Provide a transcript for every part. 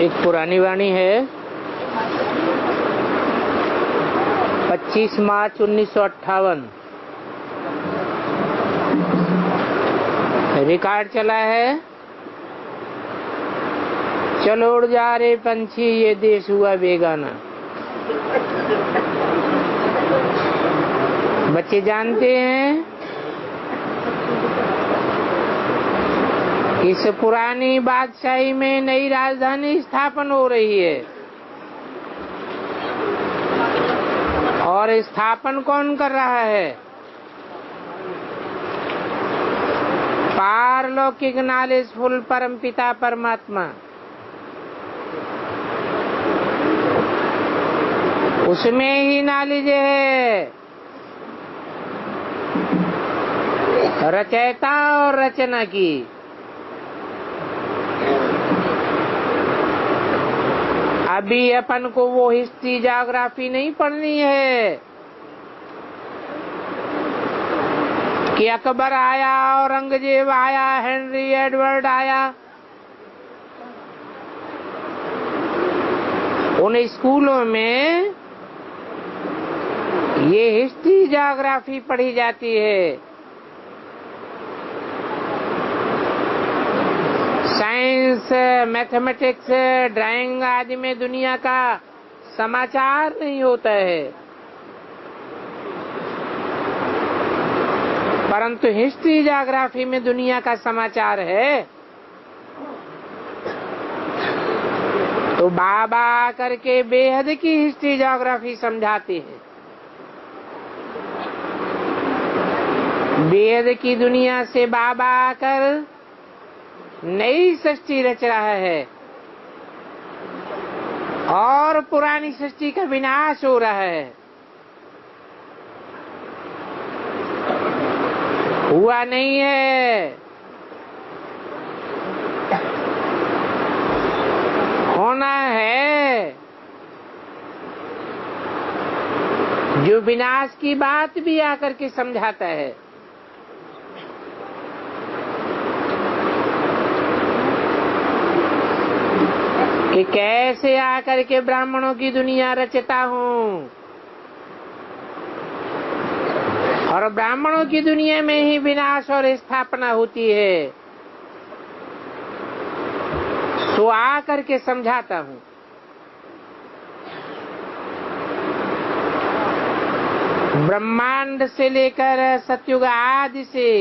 एक पुरानी वाणी है 25 मार्च 1958 रिकॉर्ड चला है। चलो उड़ जा रे पंछी ये देश हुआ बेगाना। बच्चे जानते हैं इस पुरानी बादशाही में नई राजधानी स्थापन हो रही है और स्थापन कौन कर रहा है? पारलौकिक नॉलेजफुल परमपिता परमात्मा। उसमें ही नॉलेज है, रचयिता और रचना की। अभी अपन को वो हिस्ट्री ज्योग्राफी नहीं पढ़नी है कि अकबर आया, औरंगजेब आया, हेनरी एडवर्ड आया। उन स्कूलों में ये हिस्ट्री ज्योग्राफी पढ़ी जाती है। साइंस, मैथमेटिक्स, ड्राइंग आदि में दुनिया का समाचार नहीं होता है, परंतु हिस्ट्री ज्योग्राफी में दुनिया का समाचार है। तो बाबा करके बेहद की हिस्ट्री ज्योग्राफी समझाते हैं। बेहद की दुनिया से बाबा आकर नई सृष्टि रच रहा है और पुरानी सृष्टि का विनाश हो रहा है। हुआ नहीं है, होना है। जो विनाश की बात भी आकर के समझाता है। कि कैसे आकर के ब्राह्मणों की दुनिया रचता हूँ और ब्राह्मणों की दुनिया में ही विनाश और स्थापना होती है। सो आकर के समझाता हूँ। ब्रह्मांड से लेकर सतयुग आदि से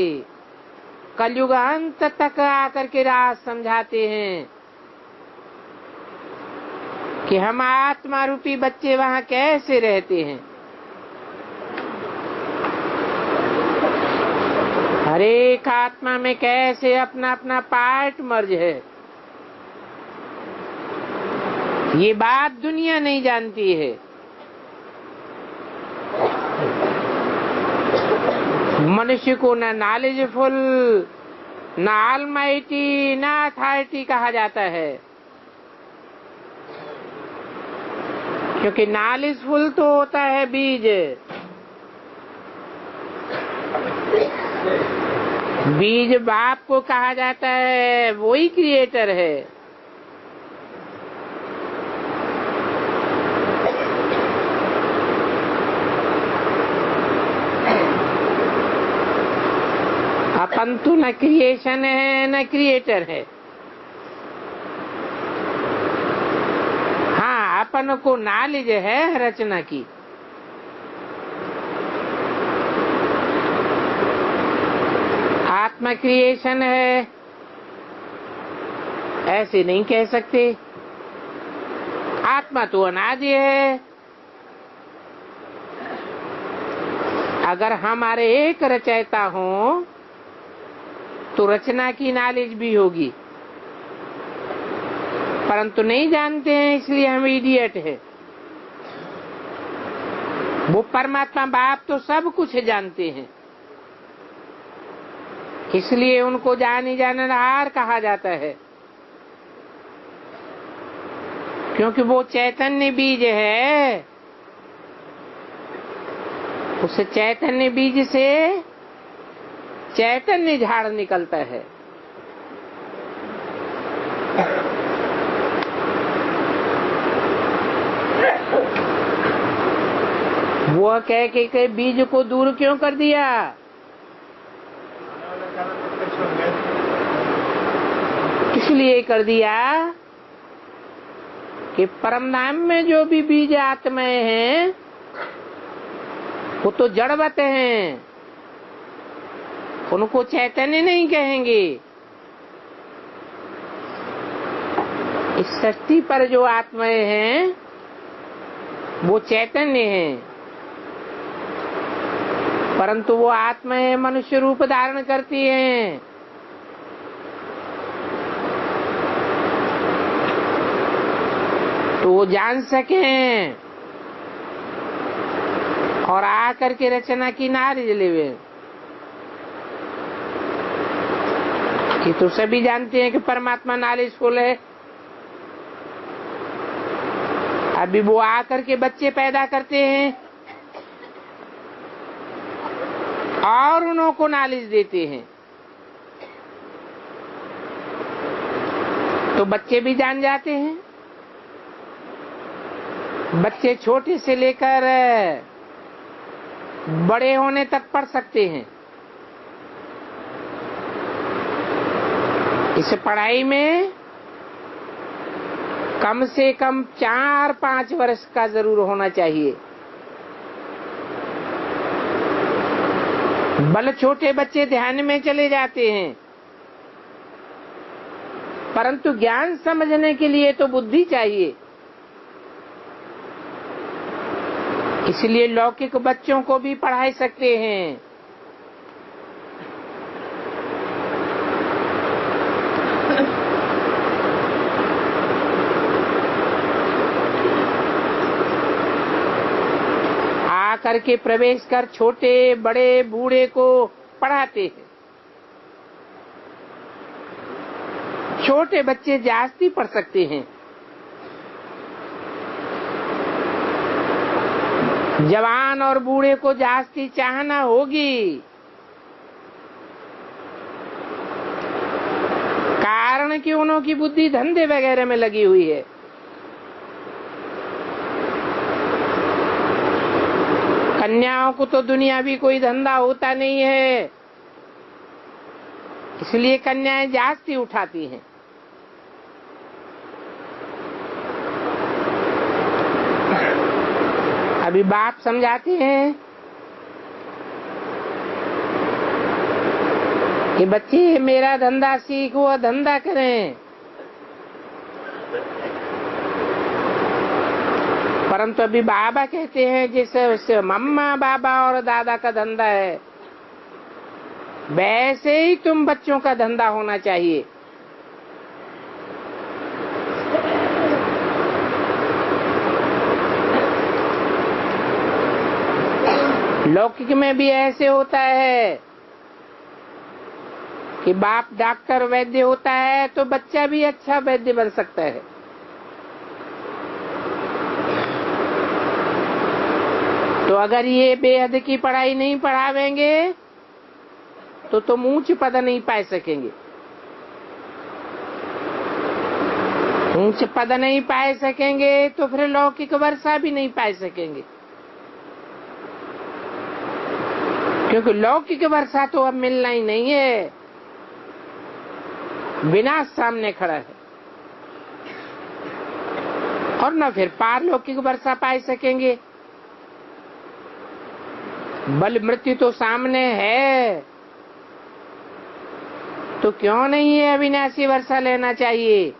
कलयुग अंत तक आकर के राज समझाते हैं कि हम आत्मा रूपी बच्चे वहाँ कैसे रहते हैं। हर एक आत्मा में कैसे अपना अपना पार्ट मर्ज है। ये बात दुनिया नहीं जानती है। मनुष्य को न नॉलेजफुल, न ऑलमाइटी, न अथॉरिटी कहा जाता है, क्योंकि नॉलेजफुल तो होता है बीज। बीज बाप को कहा जाता है, वही क्रिएटर है। अपन तो न क्रिएशन है न क्रिएटर है। अपन को नॉलेज है रचना की। आत्मा क्रिएशन है ऐसे नहीं कह सकते। आत्मा तो अनादि है। अगर हमारे एक रचयिता हो तो रचना की नॉलेज भी होगी, परंतु नहीं जानते हैं, इसलिए हम इडियट है। वो परमात्मा बाप तो सब कुछ जानते हैं, इसलिए उनको जानी जाननहार कहा जाता है। क्योंकि वो चैतन्य बीज है। उस चैतन्य बीज से चैतन्य झाड़ निकलता है। वो कह के बीज को दूर क्यों कर दिया? इसलिए कर दिया कि परमधाम में जो भी बीज आत्माएं हैं वो तो जड़वत हैं, उनको चैतन्य नहीं कहेंगे। इस सृष्टि पर जो आत्माएं हैं वो चैतन्य हैं, परंतु वो आत्माएं मनुष्य रूप धारण करती हैं। तो वो जान सकें और आकर के रचना की नारी जलेवे। ये तो सभी जानते हैं कि परमात्मा नॉलेजफुल है। अभी वो आकर के बच्चे पैदा करते हैं और उनको नॉलेज देते हैं, तो बच्चे भी जान जाते हैं। बच्चे छोटे से लेकर बड़े होने तक पढ़ सकते हैं। इस पढ़ाई में कम से कम 4-5 वर्ष का जरूर होना चाहिए। बल छोटे बच्चे ध्यान में चले जाते हैं, परंतु ज्ञान समझने के लिए तो बुद्धि चाहिए। इसलिए लौकिक बच्चों को भी पढ़ा सकते हैं। आकर के प्रवेश कर छोटे बड़े बूढ़े को पढ़ाते हैं। छोटे बच्चे जास्ती पढ़ सकते हैं, जवान और बूढ़े को जास्ती चाहना होगी। कारण कि उनकी बुद्धि धंधे वगैरह में लगी हुई है। कन्याओं को तो दुनिया भी कोई धंधा होता नहीं है, इसलिए कन्याएं जास्ती उठाती हैं। अभी बाप समझाते हैं कि बच्चे मेरा धंधा सीख, वो धंधा करें, परंतु अभी बाबा कहते हैं जैसे उससे मम्मा बाबा और दादा का धंधा है, वैसे ही तुम बच्चों का धंधा होना चाहिए। लौकिक में भी ऐसे होता है कि बाप डॉक्टर वैद्य होता है तो बच्चा भी अच्छा वैद्य बन सकता है। तो अगर ये बेहद की पढ़ाई नहीं पढ़ावेंगे तो तुम ऊंच पद नहीं पा सकेंगे। ऊंच पद नहीं पा सकेंगे तो फिर लौकिक वर्षा भी नहीं पा सकेंगे, क्योंकि लौकिक वर्षा तो अब मिलना ही नहीं है, विनाश सामने खड़ा है। और न फिर पारलौकिक वर्षा पा सकेंगे। बल मृत्यु तो सामने है, तो क्यों नहीं है अविनाशी वर्षा लेना चाहिए।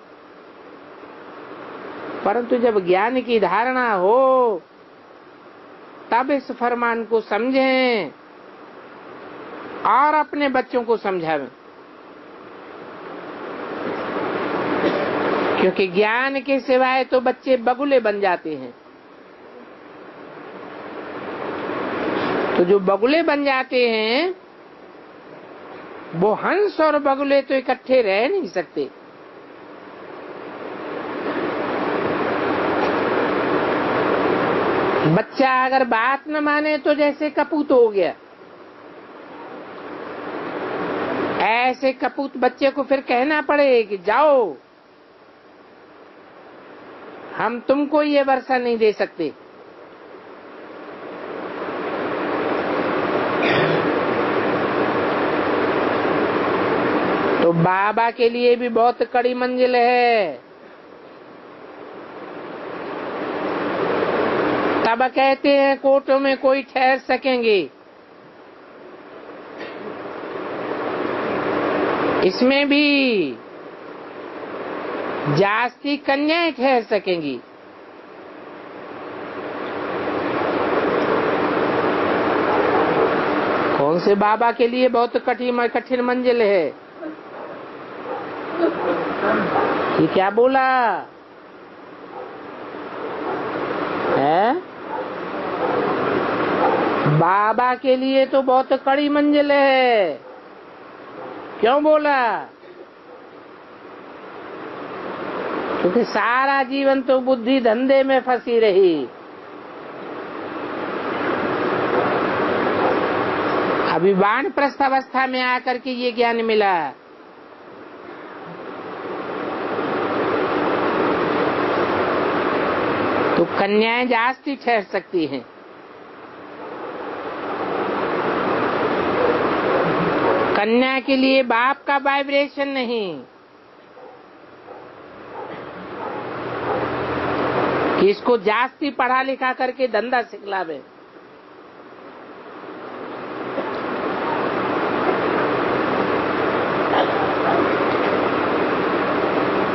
परंतु जब ज्ञान की धारणा हो तब इस फरमान को समझें और अपने बच्चों को समझावें, क्योंकि ज्ञान के सिवाय तो बच्चे बगुले बन जाते हैं। तो जो बगुले बन जाते हैं वो हंस और बगुले तो इकट्ठे रह नहीं सकते। बच्चा अगर बात न माने तो जैसे कपूत हो गया। ऐसे कपूत बच्चे को फिर कहना पड़े कि जाओ, हम तुमको ये वर्षा नहीं दे सकते। तो बाबा के लिए भी बहुत कड़ी मंजिल है। तब कहते हैं कोर्टों में कोई ठहर सकेंगे, इसमें भी जास्ती कन्याएं ठहर सकेंगी। कौन से बाबा के लिए बहुत कठिन मंजिल है? ये क्या बोला है? बाबा के लिए तो बहुत कड़ी मंजिल है। क्यों बोला? क्योंकि सारा जीवन तो बुद्धि धंधे में फंसी रही। अभी वानप्रस्थ अवस्था में आकर के ये ज्ञान मिला। तो कन्याएं जास्ती ठहर सकती हैं। कन्या के लिए बाप का वाइब्रेशन नहीं कि इसको जास्ती पढ़ा लिखा करके धंधा सिखलावे।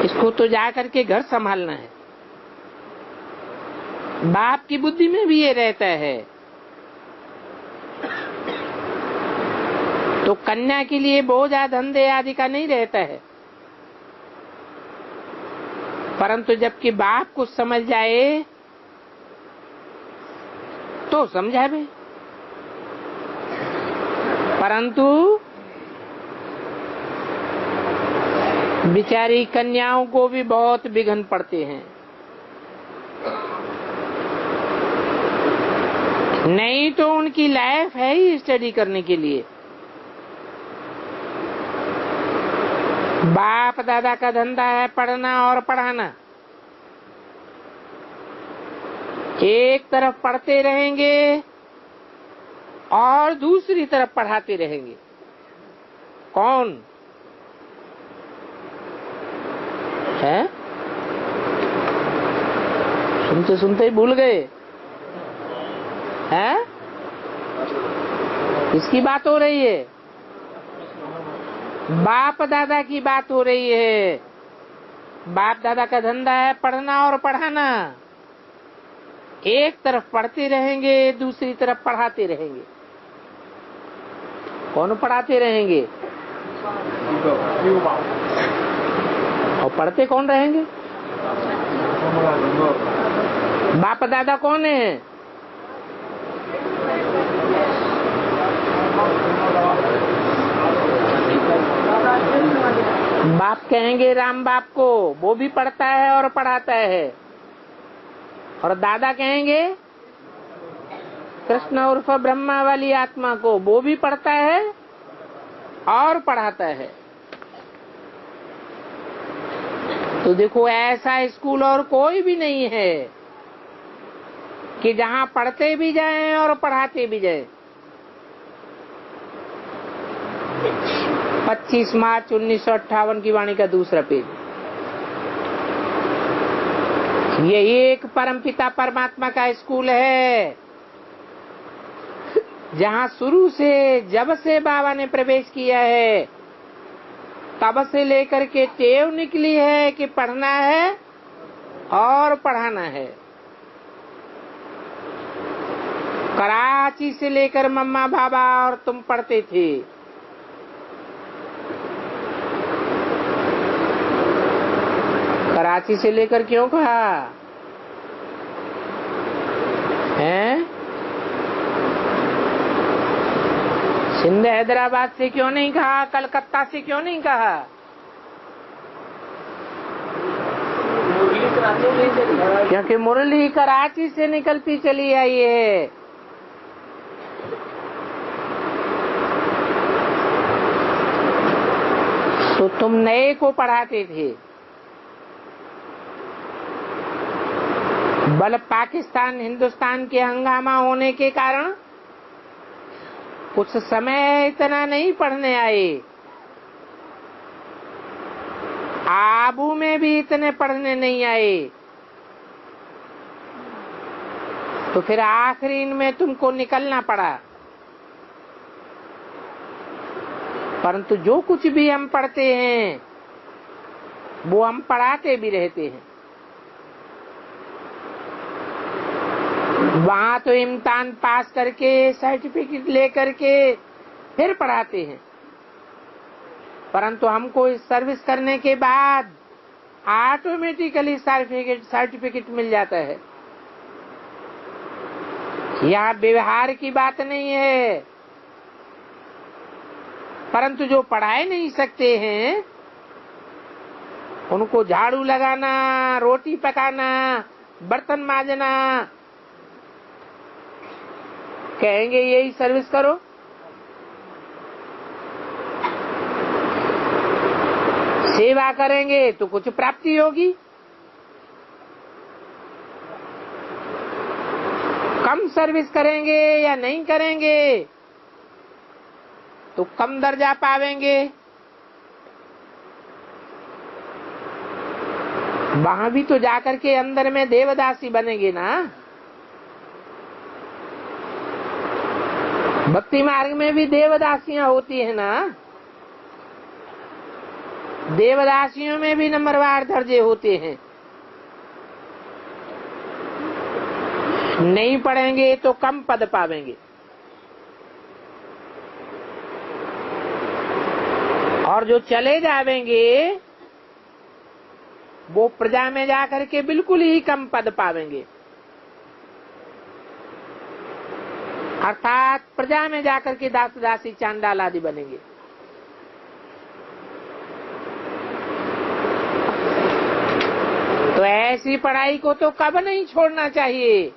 इसको तो जा करके घर संभालना है। बाप की बुद्धि में भी ये रहता है। तो कन्या के लिए बोझा धंधे आदि का नहीं रहता है। परंतु जबकि बाप कुछ समझ जाए तो समझावे, परंतु बिचारी कन्याओं को भी बहुत विघ्न पड़ते हैं। नहीं तो उनकी लाइफ है ही स्टडी करने के लिए। बाप दादा का धंधा है पढ़ना और पढ़ाना। एक तरफ पढ़ते रहेंगे और दूसरी तरफ पढ़ाते रहेंगे। कौन है? सुनते सुनते ही भूल गए हैं? किसकी बात हो रही है? बाप दादा की बात हो रही है। बाप दादा का धंधा है पढ़ना और पढ़ाना। एक तरफ पढ़ते रहेंगे, दूसरी तरफ पढ़ाते रहेंगे। कौन पढ़ाते रहेंगे और पढ़ते कौन रहेंगे? बाप दादा कौन है? बाप कहेंगे राम बाप को, वो भी पढ़ता है और पढ़ाता है। और दादा कहेंगे कृष्ण उर्फ ब्रह्मा वाली आत्मा को, वो भी पढ़ता है और पढ़ाता है। तो देखो ऐसा स्कूल और कोई भी नहीं है कि जहाँ पढ़ते भी जाएं और पढ़ाते भी जाएं। 25 मार्च 1958 की वाणी का दूसरा पेज। ये एक परमपिता परमात्मा का स्कूल है, जहाँ शुरू से जब से बाबा ने प्रवेश किया है तब से लेकर के टेव निकली है कि पढ़ना है और पढ़ाना है। कराची से लेकर मम्मा बाबा और तुम पढ़ते थे। कराची से लेकर क्यों कहा है? सिंध हैदराबाद से क्यों नहीं कहा? कलकत्ता से क्यों नहीं कहा? क्योंकि मुरली कराची से निकलती चली आई है। तो तुम नए को पढ़ाते थे। बल पाकिस्तान हिंदुस्तान के हंगामा होने के कारण कुछ समय इतना नहीं पढ़ने आए। आबू में भी इतने पढ़ने नहीं आए, तो फिर आखिरी में तुमको निकलना पड़ा। परंतु जो कुछ भी हम पढ़ते हैं वो हम पढ़ाते भी रहते हैं। वहां तो इम्तिहान पास करके सर्टिफिकेट लेकर के फिर पढ़ाते हैं, परंतु हमको सर्विस करने के बाद ऑटोमेटिकली सर्टिफिकेट मिल जाता है। यहाँ व्यवहार की बात नहीं है। परंतु जो पढ़ाए नहीं सकते हैं उनको झाड़ू लगाना, रोटी पकाना, बर्तन मांजना, कहेंगे यही सर्विस करो। सेवा करेंगे तो कुछ प्राप्ति होगी, कम सर्विस करेंगे या नहीं करेंगे तो कम दर्जा पावेंगे। वहां भी तो जाकर के अंदर में देवदासी बनेंगे ना। भक्ति मार्ग में भी देवदासियां होती है ना। देवदासियों में भी नंबरवार दर्जे होते हैं। नहीं पढ़ेंगे तो कम पद पावेंगे, और जो चले जावेंगे वो प्रजा में जाकर के बिल्कुल ही कम पद पावेंगे। अर्थात प्रजा में जाकर के दास दासी चांडाल आदि बनेंगे। तो ऐसी पढ़ाई को तो कब नहीं छोड़ना चाहिए।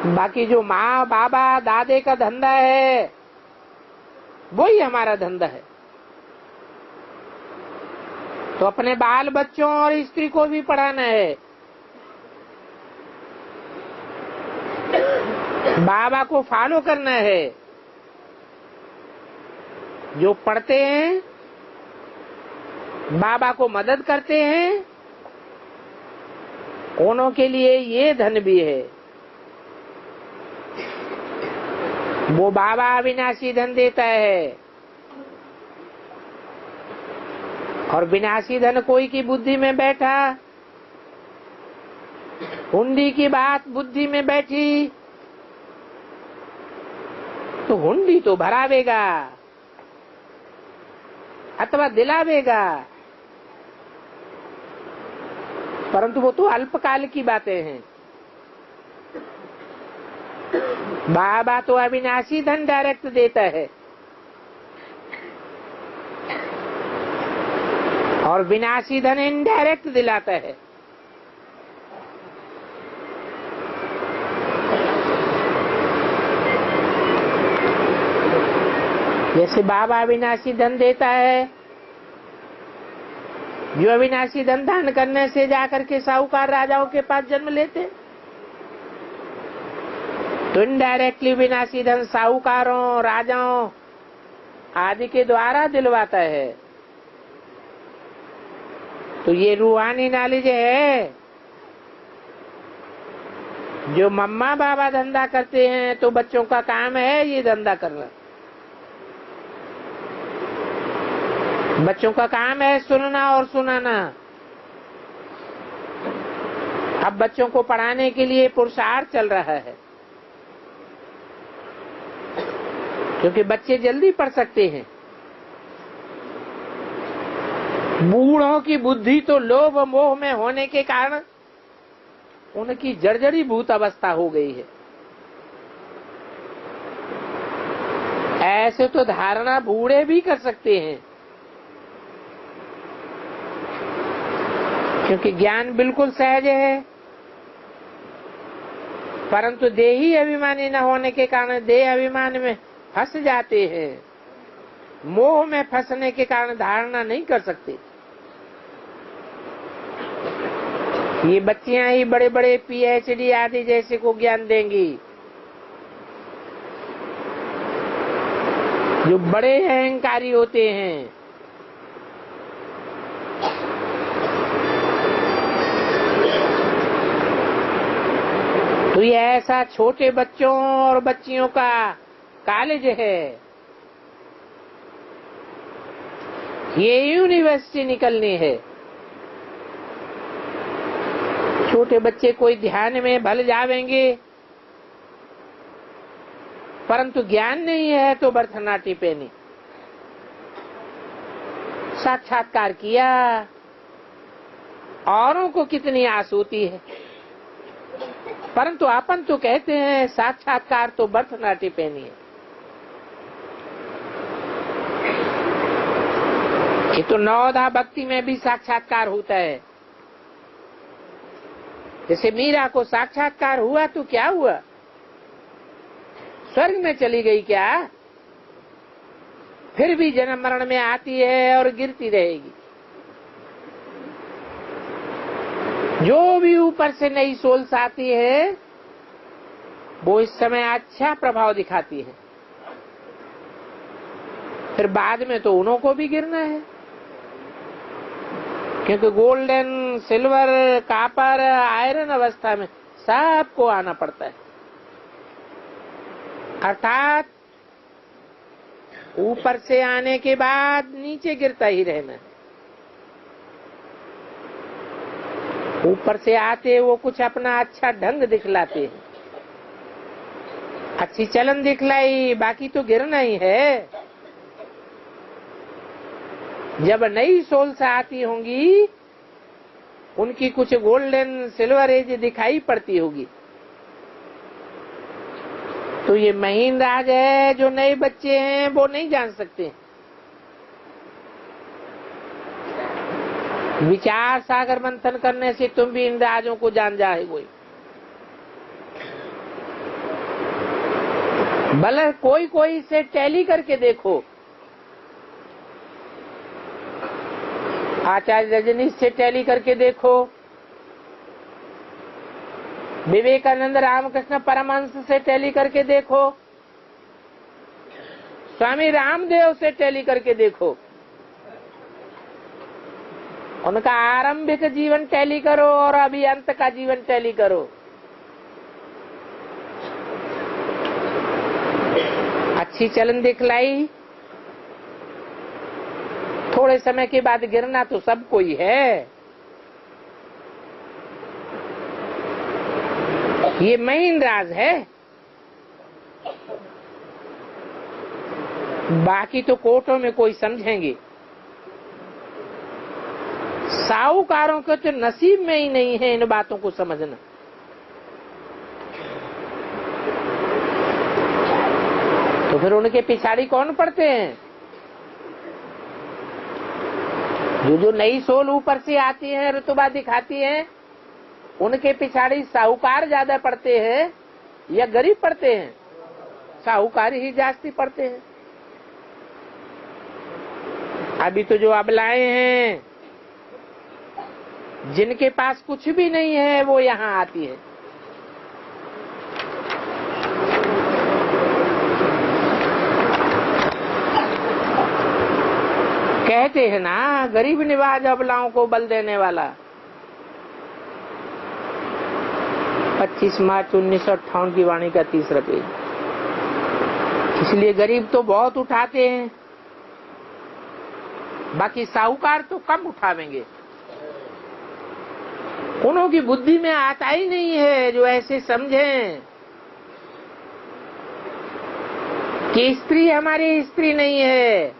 बाकी जो माँ बाबा दादे का धंधा है वही हमारा धंधा है। तो अपने बाल बच्चों और स्त्री को भी पढ़ाना है। बाबा को फॉलो करना है। जो पढ़ते हैं बाबा को मदद करते हैं, उनों के लिए ये धन भी है। वो बाबा अविनाशी धन देता है, और विनाशी धन कोई की बुद्धि में बैठा, हुंडी की बात बुद्धि में बैठी तो हुंडी तो भरावेगा अथवा दिलावेगा, परंतु वो तो अल्पकाल की बातें हैं। बाबा तो अविनाशी धन डायरेक्ट देता है, और विनाशी धन इनडायरेक्ट दिलाता है। जैसे बाबा अविनाशी धन देता है, जो अविनाशी धन दान करने से जाकर के साहूकार राजाओं के पास जन्म लेते, तो इनडायरेक्टली विनाशी धन साहूकारों राजाओं आदि के द्वारा दिलवाता है। तो ये रूहानी नॉलेज है। जो मम्मा बाबा धंधा करते हैं तो बच्चों का काम है ये धंधा करना। बच्चों का काम है सुनना और सुनाना। अब बच्चों को पढ़ाने के लिए पुरुषार्थ चल रहा है, क्योंकि बच्चे जल्दी पढ़ सकते हैं। बूढ़ों की बुद्धि तो लोभ मोह में होने के कारण उनकी जर्जरी भूत अवस्था हो गई है। ऐसे तो धारणा बूढ़े भी कर सकते हैं, क्योंकि ज्ञान बिल्कुल सहज है, परंतु देही अभिमानी न होने के कारण देह अभिमान में फंस जाते हैं। मोह में फंसने के कारण धारणा नहीं कर सकते। ये बच्चियां ही बड़े बड़े पीएचडी आदि जैसे को ज्ञान देंगी। जो बड़े अहंकारी होते हैं तो ये ऐसा छोटे बच्चों और बच्चियों का कॉलेज है, ये यूनिवर्सिटी निकलनी है। छोटे बच्चे कोई ध्यान में भल जावेंगे, परंतु ज्ञान नहीं है तो भरतनाट्यम पे नहीं। साक्षात्कार किया, औरों को कितनी आस होती है, परंतु अपन तो कहते हैं साक्षात्कार तो भरतनाट्यम पे नहीं है। ये तो नवधा भक्ति में भी साक्षात्कार होता है। जैसे मीरा को साक्षात्कार हुआ तो क्या हुआ, स्वर्ग में चली गई क्या? फिर भी जन्म मरण में आती है और गिरती रहेगी। जो भी ऊपर से नई सोल्स आती है वो इस समय अच्छा प्रभाव दिखाती है, फिर बाद में तो उन्हों को भी गिरना है, क्योंकि गोल्डन, सिल्वर, कॉपर, आयरन अवस्था में सबको आना पड़ता है। अर्थात ऊपर से आने के बाद नीचे गिरता ही रहना। ऊपर से आते वो कुछ अपना अच्छा ढंग दिखलाते हैं, अच्छी चलन दिखलाई, बाकी तो गिरना ही है। जब नई सोल से आती होंगी उनकी कुछ गोल्डन, सिल्वर एज दिखाई पड़ती होगी। तो ये महीन राज है, जो नए बच्चे हैं वो नहीं जान सकते। विचार सागर मंथन करने से तुम भी इन राजों को जान जाओगे। भले कोई कोई से टैली करके देखो, आचार्य रजनीश से टैली करके देखो, विवेकानंद रामकृष्ण परमहंस से टैली करके देखो, स्वामी रामदेव से टैली करके देखो। उनका आरंभिक जीवन टैली करो और अभी अंत का जीवन टैली करो। अच्छी चलन दिखलाई, थोड़े समय के बाद गिरना तो सबको ही है। ये मेन राज है। बाकी तो कोर्टों में कोई समझेंगे, साहूकारों के तो नसीब में ही नहीं है इन बातों को समझना। तो फिर उनके पिछाड़ी कौन पड़ते हैं? जो नई सोल ऊपर से आती है, रुतबा दिखाती है, उनके पिछाड़ी साहूकार ज्यादा पड़ते हैं या गरीब पड़ते हैं? साहूकार ही जास्ती पड़ते हैं। अभी तो जो अबलाएं हैं, जिनके पास कुछ भी नहीं है, वो यहाँ आती है। कहते हैं ना, गरीब निवाज अबलाओं को बल देने वाला। 25 मार्च 1958 की वाणी का 30 पेज। इसलिए गरीब तो बहुत उठाते हैं, बाकी साहूकार तो कम उठावेंगे। उन्हों की बुद्धि में आता ही नहीं है जो ऐसे समझें कि स्त्री हमारी स्त्री नहीं है,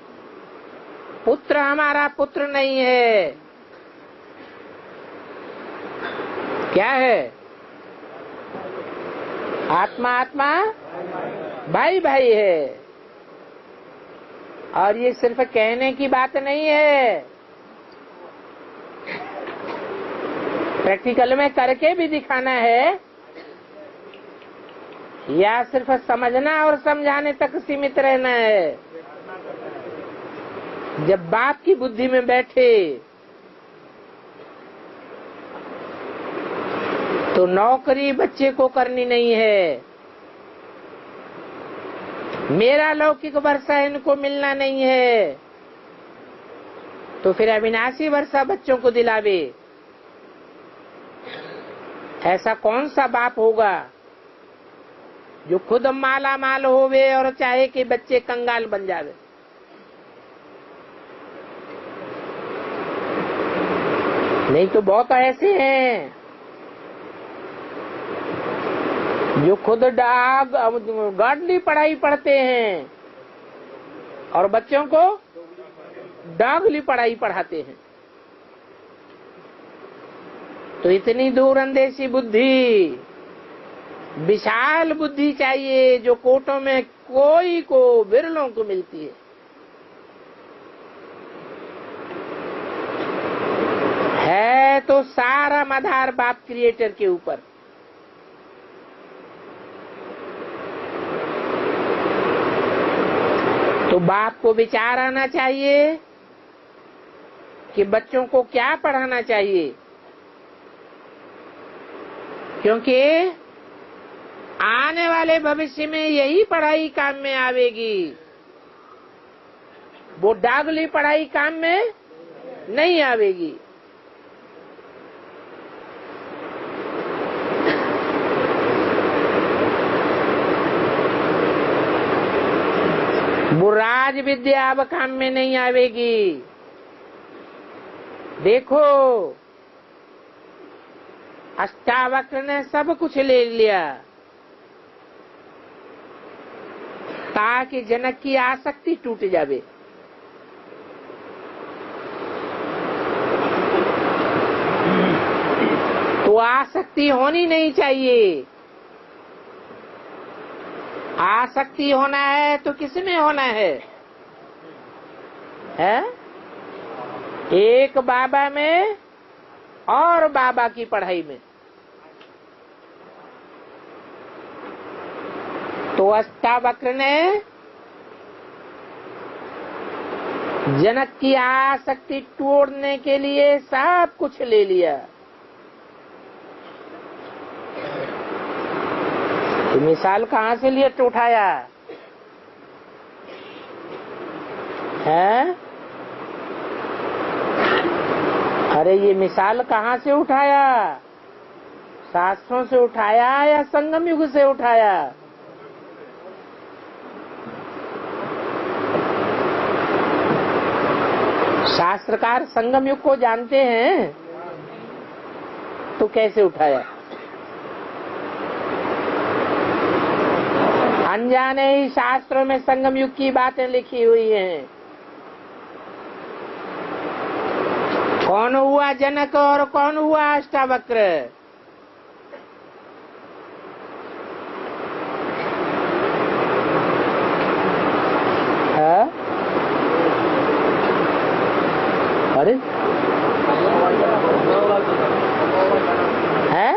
पुत्र हमारा पुत्र नहीं है। क्या है? आत्मा आत्मा, भाई भाई है। और ये सिर्फ कहने की बात नहीं है, प्रैक्टिकल में करके भी दिखाना है, या सिर्फ समझना और समझाने तक सीमित रहना है? जब बाप की बुद्धि में बैठे तो नौकरी बच्चे को करनी नहीं है, मेरा लौकिक वर्षा इनको मिलना नहीं है, तो फिर अविनाशी वर्षा बच्चों को दिलावे। ऐसा कौन सा बाप होगा जो खुद माला माल होवे और चाहे कि बच्चे कंगाल बन जावे। नहीं तो बहुत ऐसे हैं जो खुद गाढ़ी पढ़ाई पढ़ते हैं और बच्चों को डागली पढ़ाई पढ़ाते हैं। तो इतनी दूर अंदेशी बुद्धि, विशाल बुद्धि चाहिए जो कोटों में कोई को विरलों को मिलती है तो सारा मधार बाप क्रिएटर के ऊपर। तो बाप को विचार आना चाहिए कि बच्चों को क्या पढ़ाना चाहिए, क्योंकि आने वाले भविष्य में यही पढ़ाई काम में आवेगी। वो डागली पढ़ाई काम में नहीं आवेगी। वो राज विद्या अब काम में नहीं आवेगी। देखो अष्टावक्र ने सब कुछ ले लिया ताकि जनक की आसक्ति टूट जावे। तो आसक्ति होनी नहीं चाहिए। आसक्ति होना है तो किसमें होना है? एक बाबा में और बाबा की पढ़ाई में। तो अष्टावक्र ने जनक की आसक्ति तोड़ने के लिए सब कुछ ले लिया। तो मिसाल कहाँ से लिए तो उठाया है? अरे ये मिसाल कहाँ से उठाया? शास्त्रों से उठाया या संगम युग से उठाया? शास्त्रकार संगम युग को जानते हैं तो कैसे उठाया? अनजाने ही शास्त्रों में संगम युग की बातें लिखी हुई हैं। कौन हुआ जनक और कौन हुआ अष्टावक्र? अरे है?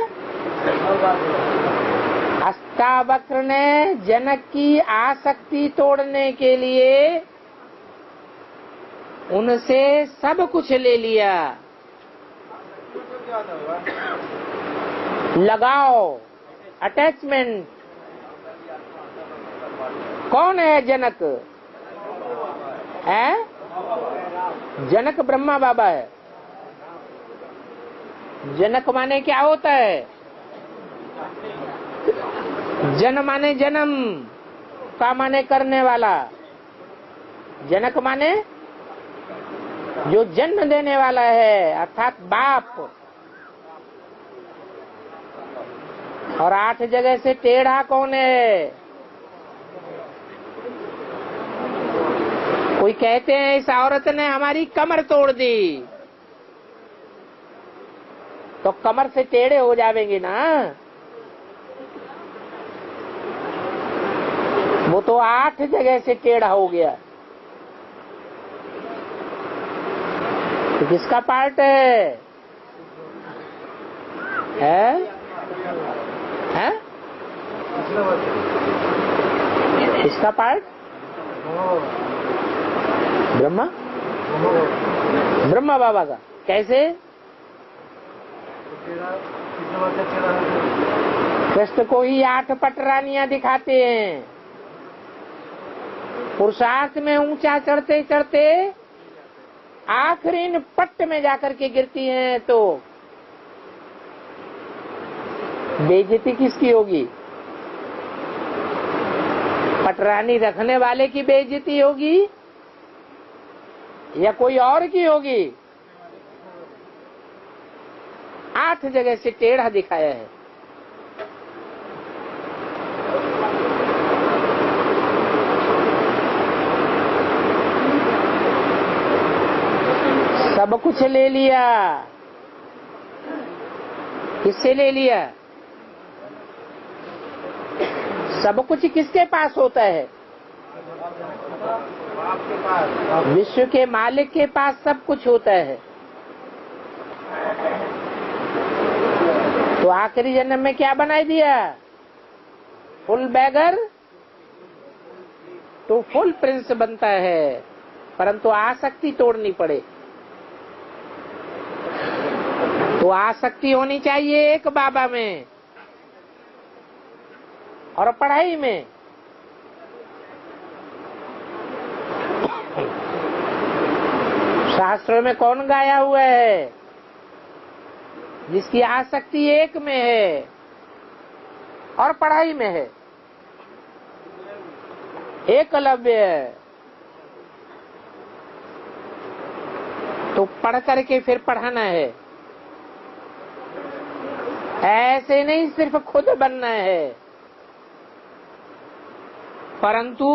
अष्टावक्र ने जनक की आसक्ति तोड़ने के लिए उनसे सब कुछ ले लिया। लगाओ अटैचमेंट। कौन है जनक? है जनक ब्रह्मा बाबा है। जनक माने क्या होता है? जन माने जन्म का माने करने वाला। जनक माने जो जन्म देने वाला है, अर्थात बाप। और 8 जगह से टेढ़ा कौन है? कोई कहते हैं इस औरत ने हमारी कमर तोड़ दी, तो कमर से टेढ़े हो जाएंगे ना। वो तो 8 जगह से टेढ़ा हो गया। तो किसका पार्ट है? हैं? किसका पार्ट? ब्रह्मा बाबा का। कैसे? कृष्ण को ही 8 पटरानियां दिखाते हैं। पुरुषार्थ में ऊंचा चढ़ते चढ़ते आखिरी पट्ट में जाकर के गिरती हैं, तो बेइज्जती किसकी होगी? पटरानी रखने वाले की बेइज्जती होगी या कोई और की होगी? 8 जगह से टेढ़ा दिखाया है। सब कुछ ले लिया। किससे ले लिया? सब कुछ किसके पास होता है? विश्व के मालिक के पास सब कुछ होता है। तो आखिरी जन्म में क्या बनाई दिया? फुल बैगर तो फुल प्रिंस बनता है, परंतु आसक्ति तोड़नी पड़े। तो आसक्ति होनी चाहिए एक बाबा में और पढ़ाई में। शास्त्रों में कौन गाया हुआ है? जिसकी आसक्ति एक में है और पढ़ाई में है। एकलव्य है। तो पढ़ करके फिर पढ़ाना है। ऐसे नहीं सिर्फ खुद बनना है, परंतु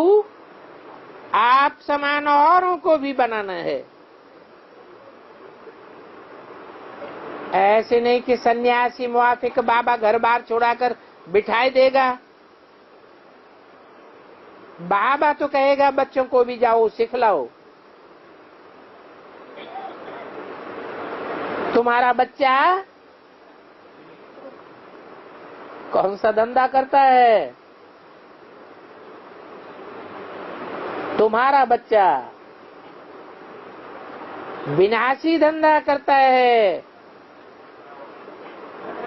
आप समान औरों को भी बनाना है। ऐसे नहीं कि सन्यासी मुआफिक बाबा घर बार छोड़ाकर बिठाई देगा। बाबा तो कहेगा बच्चों को भी जाओ सिखलाओ। तुम्हारा बच्चा कौन सा धंधा करता है? तुम्हारा बच्चा विनाशी धंधा करता है।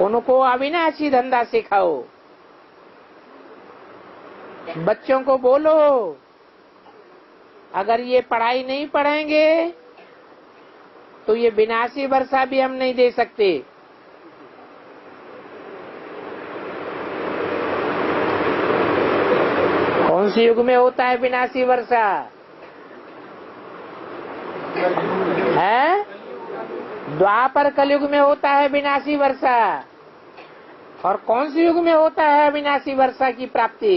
उनको अविनाशी धंधा सिखाओ। बच्चों को बोलो अगर ये पढ़ाई नहीं पढ़ेंगे तो ये विनाशी वर्षा भी हम नहीं दे सकते। कौन से युग में होता है विनाशी वर्षा? है द्वापर कलयुग में होता है विनाशी वर्षा। और कौन से युग में होता है विनाशी वर्षा की प्राप्ति?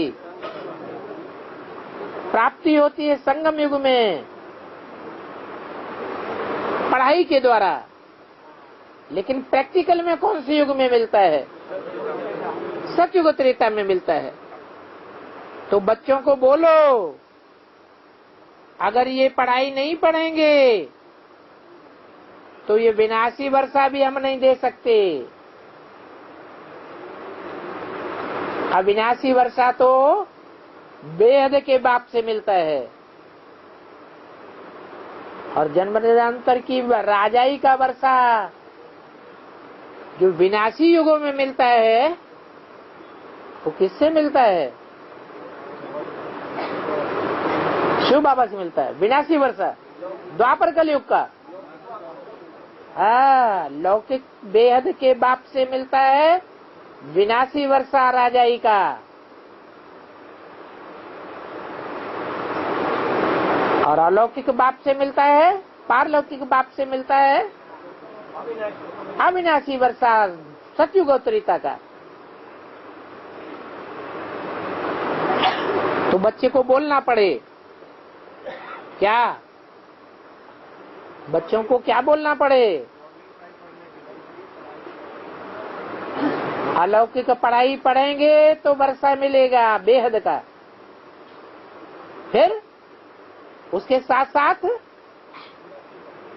प्राप्ति होती है संगम युग में, पढ़ाई के द्वारा। लेकिन प्रैक्टिकल में कौन से युग में मिलता है? सतयुग त्रेता में मिलता है। तो बच्चों को बोलो अगर ये पढ़ाई नहीं पढ़ेंगे तो ये विनाशी वर्षा भी हम नहीं दे सकते। अविनाशी वर्षा तो बेहद के बाप से मिलता है। और जन्म निरंतर की राजाई का वर्षा जो विनाशी युगों में मिलता है वो किससे मिलता है? शिव बाबा से मिलता है। विनाशी वर्षा द्वापर कलयुग का लौकिक बेहद के बाप से मिलता है विनाशी वर्षा राजाई का। और अलौकिक बाप से मिलता है, पारलौकिक बाप से मिलता है अविनाशी वर्षा सतयुगोत्तरीता का। तो बच्चे को बोलना पड़े क्या? बच्चों को क्या बोलना पड़े? अलौकिक पढ़ाई पढ़ेंगे तो वर्षा मिलेगा बेहद का। फिर उसके साथ साथ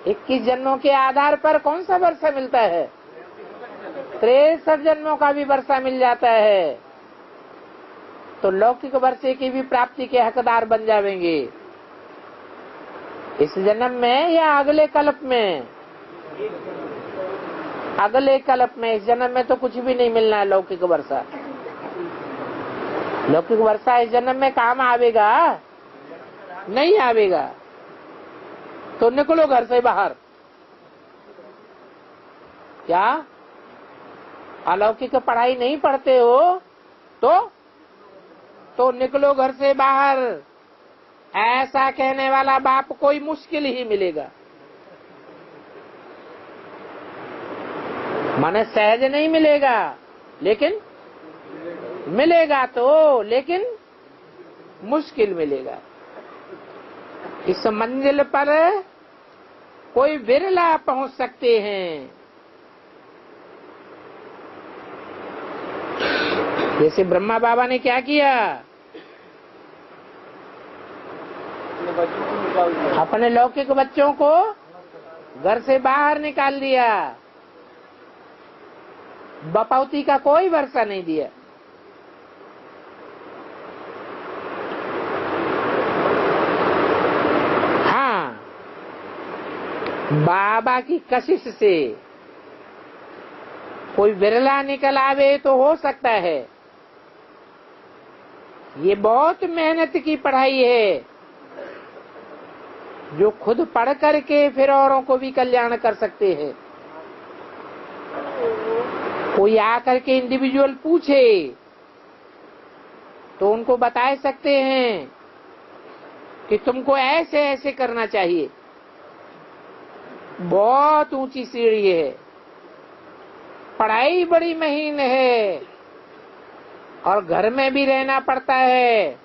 21 जन्मों के आधार पर कौन सा वर्षा मिलता है? 63 जन्मों का भी वर्षा मिल जाता है। तो लौकिक वर्षे की भी प्राप्ति के हकदार बन जाएंगे इस जन्म में या अगले कल्प में? अगले कल्प में। इस जन्म में तो कुछ भी नहीं मिलना है लौकिक वर्षा। लौकिक वर्षा इस जन्म में काम आवेगा? नहीं आवेगा। तो निकलो घर से बाहर। क्या अलौकिक पढ़ाई नहीं पढ़ते हो तो निकलो घर से बाहर, ऐसा कहने वाला बाप कोई मुश्किल ही मिलेगा। माने सहज नहीं मिलेगा, लेकिन मिलेगा तो, लेकिन मुश्किल मिलेगा। इस मंजिल पर कोई बिरला पहुंच सकते हैं। जैसे ब्रह्मा बाबा ने क्या किया, अपने लौकिक बच्चों को घर से बाहर निकाल दिया, बपौती का कोई भरोसा नहीं दिया। हाँ, बाबा की कशिश से कोई बिरला निकल आवे तो हो सकता है। ये बहुत मेहनत की पढ़ाई है, जो खुद पढ़ करके फिर औरों को भी कल्याण कर सकते हैं। कोई आकर के इंडिविजुअल पूछे तो उनको बता सकते हैं कि तुमको ऐसे ऐसे करना चाहिए। बहुत ऊंची सीढ़ी है, पढ़ाई बड़ी महीन है, और घर में भी रहना पड़ता है।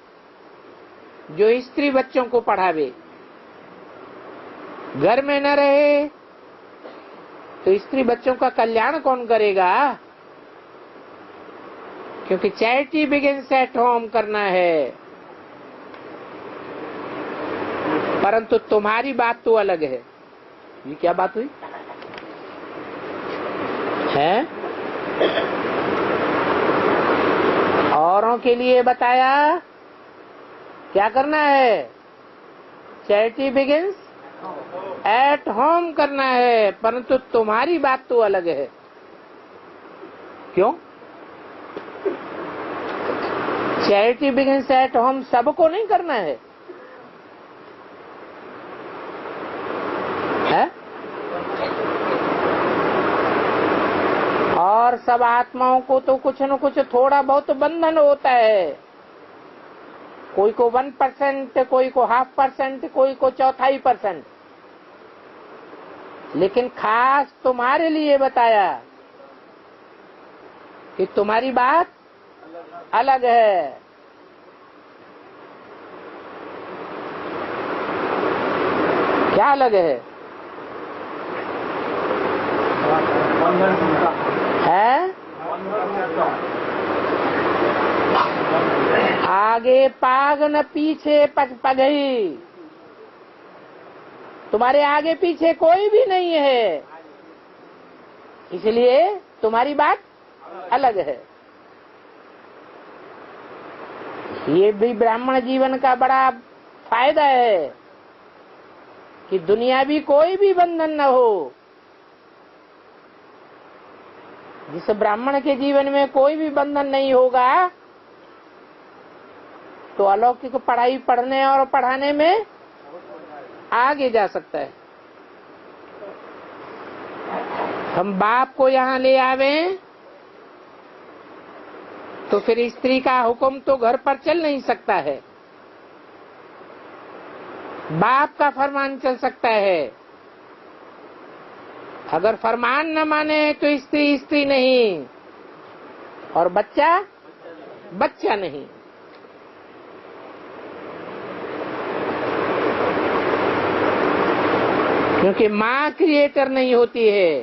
जो स्त्री बच्चों को पढ़ावे, घर में न रहे तो स्त्री बच्चों का कल्याण कौन करेगा? क्योंकि चैरिटी बिगिंस एट होम करना है। परंतु तुम्हारी बात तो अलग है। ये क्या बात हुई है? औरों के लिए बताया क्या करना है, चैरिटी बिगिंस एट होम करना है, परंतु तुम्हारी बात तो अलग है। क्यों? चैरिटी बिगिंस एट होम सबको नहीं करना है, है? और सब आत्माओं को तो कुछ न कुछ थोड़ा बहुत बंधन होता है। कोई को 1%, कोई को 0.5%, कोई को 1/4%। लेकिन खास तुम्हारे लिए बताया कि तुम्हारी बात अलग है। क्या अलग है? आगे पाग न पीछे पगही। तुम्हारे आगे पीछे कोई भी नहीं है, इसलिए तुम्हारी बात अलग है। ये भी ब्राह्मण जीवन का बड़ा फायदा है कि दुनिया भी कोई भी बंधन न हो। जिस ब्राह्मण के जीवन में कोई भी बंधन नहीं होगा तो अलौकिक पढ़ाई पढ़ने और पढ़ाने में आगे जा सकता है। हम बाप को यहाँ ले आवें तो फिर स्त्री का हुक्म तो घर पर चल नहीं सकता है, बाप का फरमान चल सकता है। अगर फरमान न माने तो स्त्री स्त्री नहीं और बच्चा बच्चा नहीं। क्योंकि माँ क्रिएटर नहीं होती है,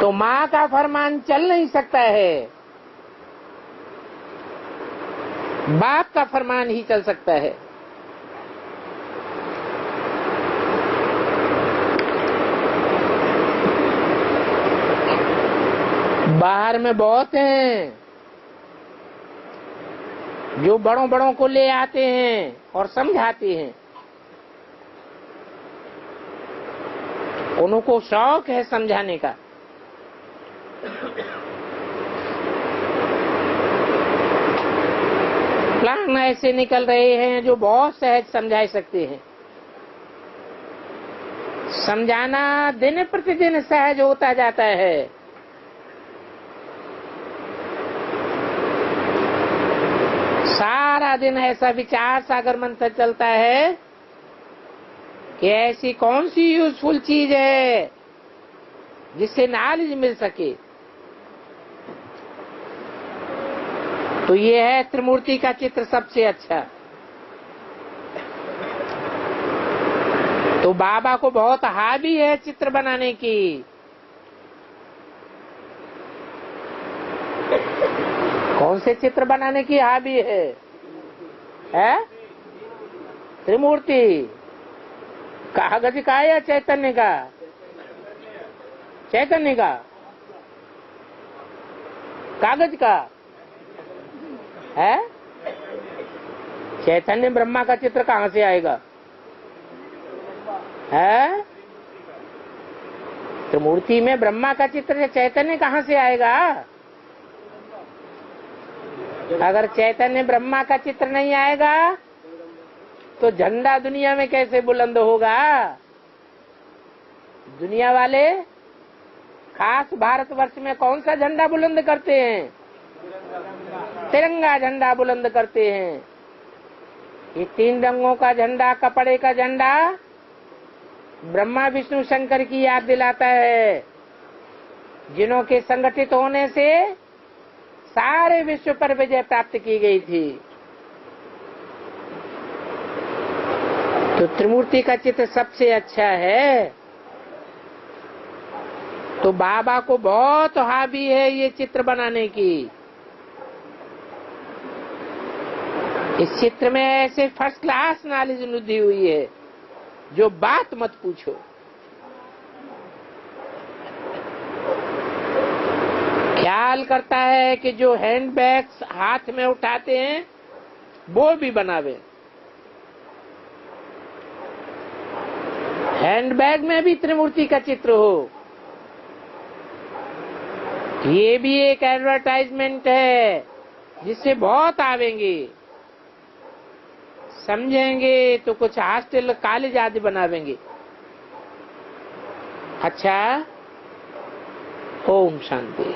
तो माँ का फरमान चल नहीं सकता है, बाप का फरमान ही चल सकता है। बाहर में बहुत हैं जो बड़ों बड़ों को ले आते हैं और समझाते हैं। उनको शौक है समझाने का। प्लान ऐसे निकल रहे हैं जो बहुत सहज समझा सकते हैं। समझाना दिन प्रतिदिन सहज होता जाता है। सारा दिन ऐसा विचार सागर मंथन चलता है कि ऐसी कौन सी यूजफुल चीज है जिससे नॉलेज मिल सके। तो ये है त्रिमूर्ति का चित्र सबसे अच्छा। तो बाबा को बहुत हावी है चित्र बनाने की। कौन से चित्र बनाने की हावी है? त्रिमूर्ति। कागज का या चैतन्य का? चैतन्य का। कागज का है? चैतन्य ब्रह्मा का चित्र कहाँ से आएगा? है? त्रिमूर्ति में ब्रह्मा का चित्र चैतन्य कहाँ से आएगा? अगर चैतन्य ब्रह्मा का चित्र नहीं आएगा तो झंडा दुनिया में कैसे बुलंद होगा? दुनिया वाले खास भारतवर्ष में कौन सा झंडा बुलंद करते हैं? तिरंगा झंडा बुलंद करते हैं। ये 3 रंगों का झंडा, कपड़े का झंडा ब्रह्मा विष्णु शंकर की याद दिलाता है, जिन्हों के संगठित होने से सारे विश्व पर विजय प्राप्त की गई थी। तो त्रिमूर्ति का चित्र सबसे अच्छा है। तो बाबा को बहुत हावी है ये चित्र बनाने की। इस चित्र में ऐसे फर्स्ट क्लास नॉलेज लुधी हुई है जो बात मत पूछो। ख्याल करता है कि जो हैंडबैग्स हाथ में उठाते हैं वो भी बनावे। हैंडबैग में भी त्रिमूर्ति का चित्र हो। ये भी एक एडवर्टाइजमेंट है जिससे बहुत आवेंगे, समझेंगे तो कुछ हॉस्टल कॉलेज आदि बनावेंगे। अच्छा, ओम शांति।